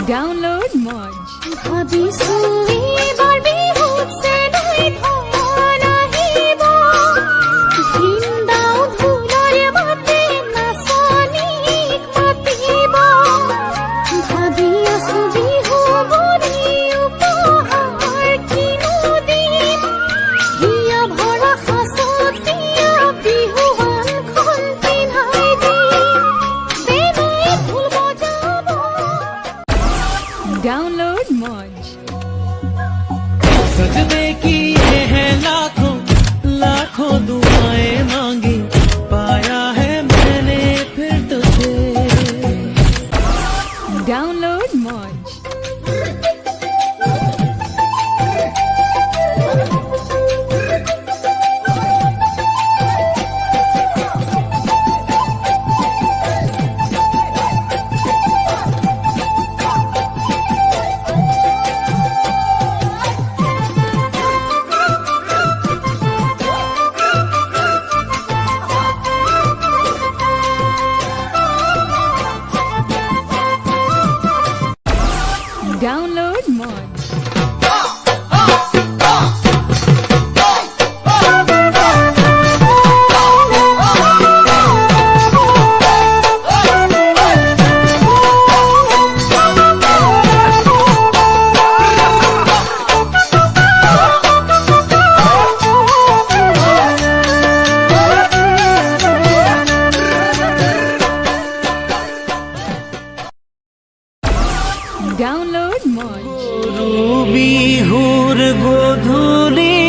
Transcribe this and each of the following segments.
Download Moj. Download Moj. सजदे की ये है लाखों लाखों दुआएं मांगी, पाया है मैंने फिर तुझे। Download Moj. Download Moj. Download Moj. Ruby হুর গোধূলি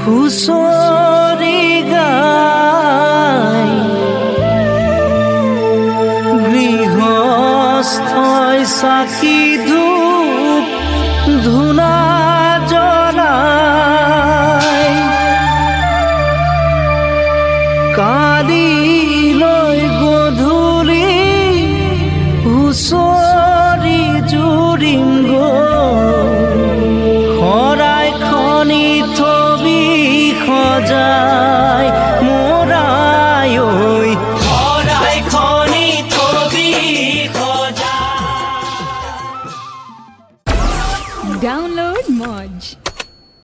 হুঁসরি গায়, গৃহস্থই সাকি ধূপ ধুনা জ্বলায়, কালি লয় গোধূলি হুঁসরি জুৰিংগ, শৰাই খনি থবি সজা